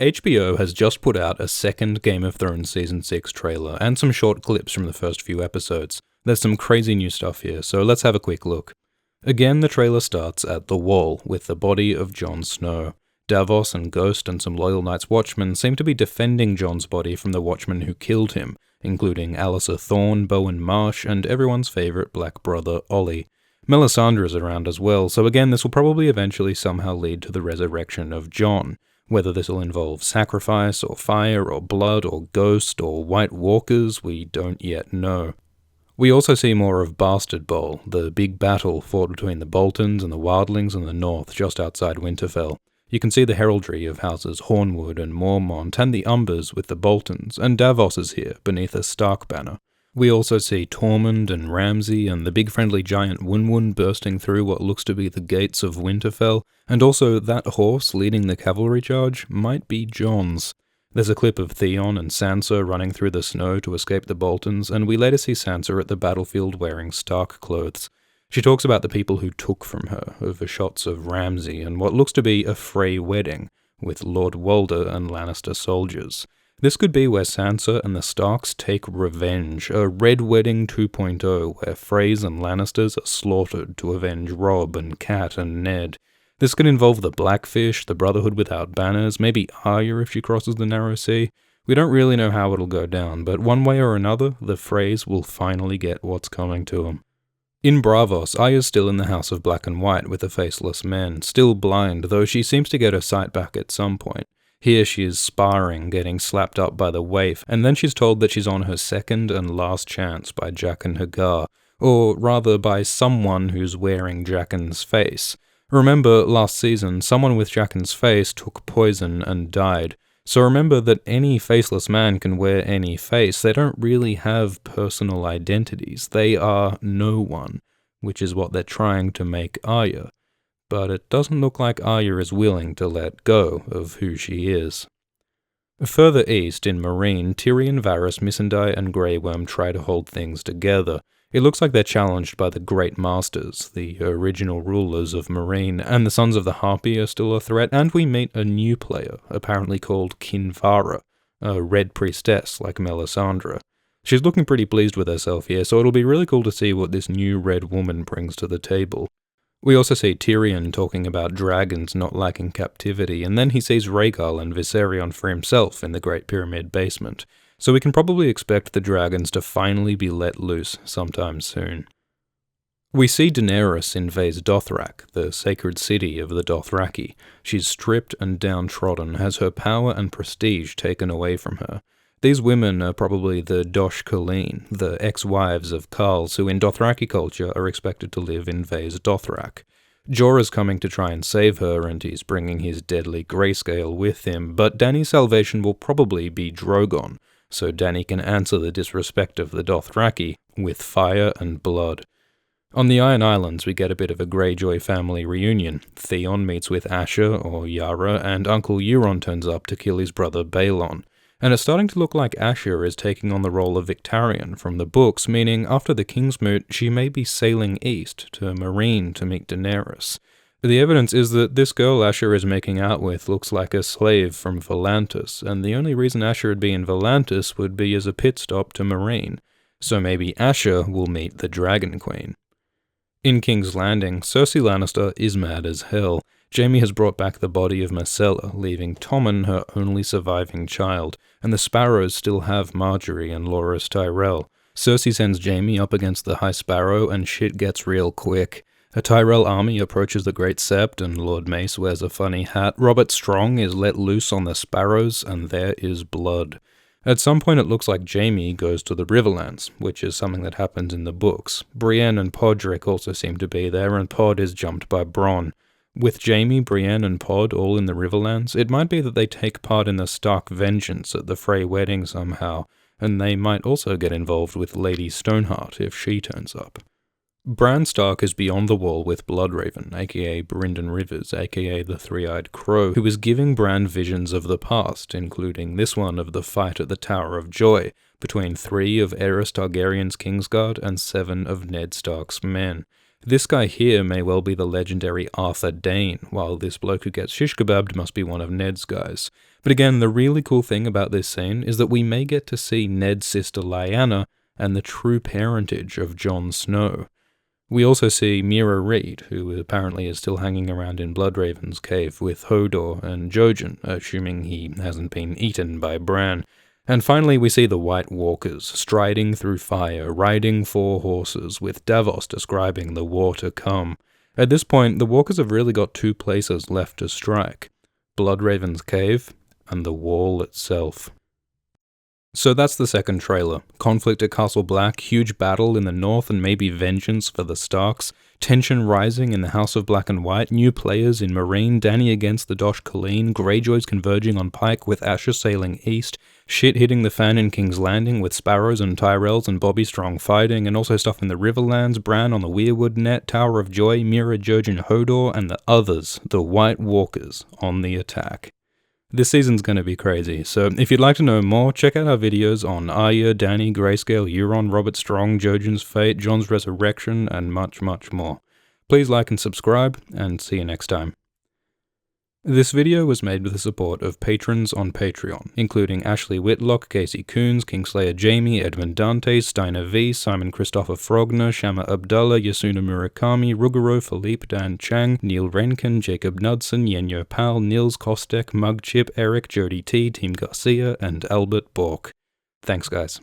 HBO has just put out a second Game of Thrones Season 6 trailer and some short clips from the first few episodes. There's some crazy new stuff here, so let's have a quick look. Again, the trailer starts at the Wall, with the body of Jon Snow. Davos and Ghost and some loyal Night's Watchmen seem to be defending Jon's body from the Watchmen who killed him, including Alyssa Thorne, Bowen Marsh, and everyone's favourite black brother, Ollie. Melisandre's around as well, so again this will probably eventually somehow lead to the resurrection of Jon. Whether this will involve sacrifice, or fire, or blood, or ghost, or White Walkers, we don't yet know. We also see more of Bastard Bowl, the big battle fought between the Boltons and the Wildlings in the north just outside Winterfell. You can see the heraldry of houses Hornwood and Mormont and the Umbers with the Boltons, and Davos is here beneath a Stark banner. We also see Tormund and Ramsay and the big friendly giant Wunwun bursting through what looks to be the gates of Winterfell, and also that horse leading the cavalry charge might be Jon's. There's a clip of Theon and Sansa running through the snow to escape the Boltons, and we later see Sansa at the battlefield wearing Stark clothes. She talks about the people who took from her, over shots of Ramsay and what looks to be a Frey wedding, with Lord Walder and Lannister soldiers. This could be where Sansa and the Starks take revenge, a Red Wedding 2.0 where Freys and Lannisters are slaughtered to avenge Robb and Cat and Ned. This could involve the Blackfish, the Brotherhood without banners, maybe Arya if she crosses the Narrow Sea. We don't really know how it'll go down, but one way or another, the Freys will finally get what's coming to them. In Braavos, Arya's still in the House of Black and White with the Faceless Men, still blind, though she seems to get her sight back at some point. Here she is sparring, getting slapped up by the waif, and then she's told that she's on her second and last chance by Jaqen H'ghar, or rather by someone who's wearing Jaqen's face. Remember, last season, someone with Jaqen's face took poison and died, so remember that any faceless man can wear any face. They don't really have personal identities, they are no one, which is what they're trying to make Arya. But it doesn't look like Arya is willing to let go of who she is. Further east, in Meereen, Tyrion, Varys, Missandei, and Grey Worm try to hold things together. It looks like they're challenged by the Great Masters, the original rulers of Meereen, and the Sons of the Harpy are still a threat, and we meet a new player, apparently called Kinvara, a red priestess like Melisandre. She's looking pretty pleased with herself here, so it'll be really cool to see what this new red woman brings to the table. We also see Tyrion talking about dragons not liking captivity, and then he sees Rhaegal and Viserion for himself in the Great Pyramid basement, so we can probably expect the dragons to finally be let loose sometime soon. We see Daenerys invade Dothrak, the sacred city of the Dothraki. She's stripped and downtrodden, has her power and prestige taken away from her. These women are probably the Dosh Khaleen, the ex-wives of Khals, who in Dothraki culture are expected to live in Vaes Dothrak. Jorah's coming to try and save her, and he's bringing his deadly grayscale with him, but Dany's salvation will probably be Drogon, so Dany can answer the disrespect of the Dothraki with fire and blood. On the Iron Islands, we get a bit of a Greyjoy family reunion. Theon meets with Asha, or Yara, and Uncle Euron turns up to kill his brother Balon. And it's starting to look like Asha is taking on the role of Victarion from the books, meaning after the Kingsmoot, she may be sailing east to Meereen to meet Daenerys. The evidence is that this girl Asha is making out with looks like a slave from Volantis, and the only reason Asha would be in Volantis would be as a pit stop to Meereen. So maybe Asha will meet the Dragon Queen. In King's Landing, Cersei Lannister is mad as hell. Jaime has brought back the body of Myrcella, leaving Tommen her only surviving child, and the Sparrows still have Marjorie and Loras Tyrell. Cersei sends Jaime up against the High Sparrow, and shit gets real quick. A Tyrell army approaches the Great Sept, and Lord Mace wears a funny hat. Robert Strong is let loose on the Sparrows, and there is blood. At some point it looks like Jaime goes to the Riverlands, which is something that happens in the books. Brienne and Podrick also seem to be there, and Pod is jumped by Bronn. With Jaime, Brienne, and Pod all in the Riverlands, it might be that they take part in the Stark vengeance at the Frey wedding somehow, and they might also get involved with Lady Stoneheart if she turns up. Bran Stark is beyond the wall with Bloodraven, aka Brynden Rivers, aka the Three-Eyed Crow, who is giving Bran visions of the past, including this one of the fight at the Tower of Joy, between 3 of Aerys Targaryen's Kingsguard and 7 of Ned Stark's men. This guy here may well be the legendary Arthur Dane, while this bloke who gets shish kebabbed must be one of Ned's guys. But again, the really cool thing about this scene is that we may get to see Ned's sister Lyanna and the true parentage of Jon Snow. We also see Meera Reed, who apparently is still hanging around in Bloodraven's cave with Hodor and Jojen, assuming he hasn't been eaten by Bran. And finally we see the White Walkers, striding through fire, riding 4 horses, with Davos describing the war to come. At this point, the Walkers have really got 2 places left to strike: Bloodraven's cave and the Wall itself. So that's the second trailer. Conflict at Castle Black, huge battle in the north and maybe vengeance for the Starks, tension rising in the House of Black and White, new players in Meereen, Dany against the Dosh Khaleen, Greyjoys converging on Pike with Asha sailing east, shit hitting the fan in King's Landing with Sparrows and Tyrells and Bobby Strong fighting, and also stuff in the Riverlands, Bran on the Weirwood Net, Tower of Joy, Meera, Jojen, Hodor, and the others, the White Walkers, on the attack. This season's gonna be crazy, so if you'd like to know more, check out our videos on Arya, Dany, Grayscale, Euron, Robert Strong, Jojen's fate, Jon's resurrection, and much, much more. Please like and subscribe, and see you next time. This video was made with the support of patrons on Patreon, including Ashley Whitlock, Casey Coons, Kingslayer Jaime, Edmund Dante, Steiner V, Simon Christopher Frogner, Shama Abdullah, Yasuna Murakami, Ruguro, Philippe Dan Chang, Neil Renkin, Jacob Knudsen, Yenyo Pal, Nils Kostek, Mugchip, Eric, Jody T, Team Garcia, and Albert Bork. Thanks guys.